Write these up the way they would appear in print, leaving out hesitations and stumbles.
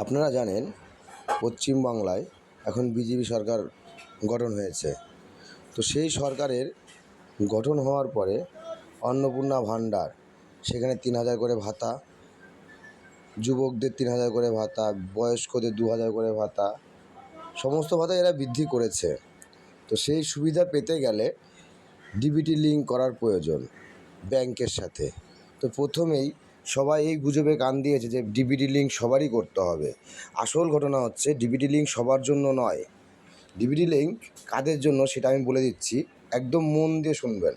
আপনারা জানেন পশ্চিমবাংলায় এখন বিজেপি সরকার গঠন হয়েছে। তো সেই সরকারের গঠন হওয়ার পরে অন্নপূর্ণা ভাণ্ডার, সেখানে ৩,০০০ করে ভাতা, যুবকদের ৩,০০০ করে ভাতা, বয়স্কদের ২,০০০ করে ভাতা, সমস্ত ভাতা এরা বৃদ্ধি করেছে। তো সেই সুবিধা পেতে গেলে ডিবিটি লিঙ্ক করার প্রয়োজন ব্যাংকের সাথে। তো প্রথমেই সবাই এই গুজবে কান দিয়েছে যে ডিবিটি লিঙ্ক সবারই করতে হবে। আসল ঘটনা হচ্ছে ডিবিটি লিঙ্ক সবার জন্য নয়। ডিবিটি লিঙ্ক কাদের জন্য সেটা আমি বলে দিচ্ছি, একদম মন দিয়ে শুনবেন।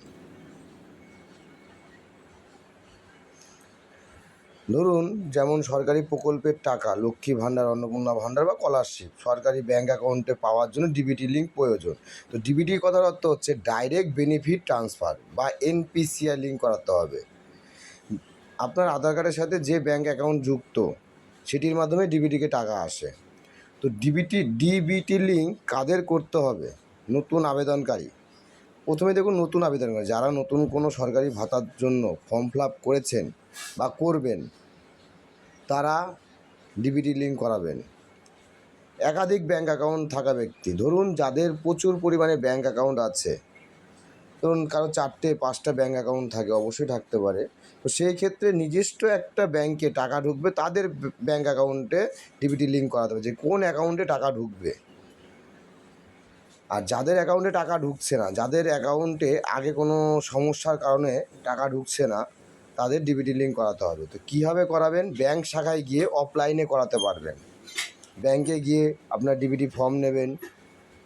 ধরুন, যেমন সরকারি প্রকল্পের টাকা, লক্ষ্মী ভাণ্ডার, অন্নপূর্ণা ভাণ্ডার বা স্কলারশিপ সরকারি ব্যাঙ্ক অ্যাকাউন্টে পাওয়ার জন্য ডিবিটি লিঙ্ক প্রয়োজন। তো ডিবিটির কথার অর্থ হচ্ছে ডাইরেক্ট বেনিফিট ট্রান্সফার বা এনপিসিআই লিঙ্ক করাতে হবে। আপনার আধার কার্ডের সাথে যে ব্যাঙ্ক অ্যাকাউন্ট যুক্ত সেটির মাধ্যমে ডিবিটিকে টাকা আসে। তো ডিবিটি লিঙ্ক কাদের করতে হবে? নতুন আবেদনকারী। প্রথমে দেখুন, নতুন আবেদনকারী যারা নতুন কোনো সরকারি ভাতার জন্য ফর্ম ফিল আপ করেছেন বা করবেন, তারা ডিবিটি লিঙ্ক করাবেন। একাধিক ব্যাঙ্ক অ্যাকাউন্ট থাকা ব্যক্তি, ধরুন যাদের প্রচুর পরিমাণে ব্যাঙ্ক অ্যাকাউন্ট আছে, ধরুন কারো 4টে 5টা ব্যাঙ্ক অ্যাকাউন্ট থাকে, অবশ্যই থাকতে পারে। তো সেই ক্ষেত্রে নিজস্ব একটা ব্যাঙ্কে টাকা ঢুকবে, তাদের ব্যাঙ্ক অ্যাকাউন্টে ডিবিটি লিঙ্ক করাতে হবে যে কোন অ্যাকাউন্টে টাকা ঢুকবে। আর যাদের অ্যাকাউন্টে টাকা ঢুকছে না, যাদের অ্যাকাউন্টে আগে কোনো সমস্যার কারণে টাকা ঢুকছে না, তাদের ডিবিটি লিঙ্ক করাতে হবে। তো কীভাবে করাবেন? ব্যাঙ্ক শাখায় গিয়ে অফলাইনে করাতে পারবেন। ব্যাঙ্কে গিয়ে আপনার ডিবিটি ফর্ম নেবেন,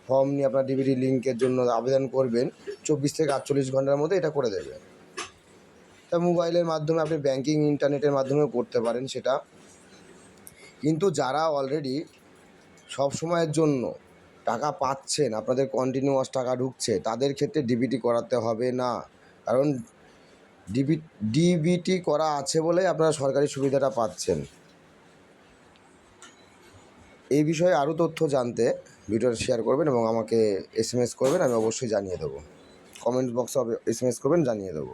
ফর্ম নিয়ে আপনার ডিবিটি লিঙ্কের জন্য আবেদন করবেন, 24 থেকে 48 ঘন্টার মধ্যে এটা করে দেবে। তা মোবাইলের মাধ্যমে আপনি ব্যাঙ্কিং ইন্টারনেটের মাধ্যমেও করতে পারেন সেটা। কিন্তু যারা অলরেডি সব সময়ের জন্য টাকা পাচ্ছেন, আপনাদের কন্টিনিউয়াস টাকা ঢুকছে, তাদের ক্ষেত্রে ডিবিটি করাতে হবে না। কারণ ডিবিটি করা আছে বলেই আপনারা সরকারি সুবিধাটা পাচ্ছেন। এই বিষয়ে আরও তথ্য জানতে ভিডিওটা শেয়ার করবেন এবং আমাকে SMS করবেন, আমি অবশ্যই জানিয়ে দেবো। কমেন্ট বক্সে SMS করবেন, জানিয়ে দেবো।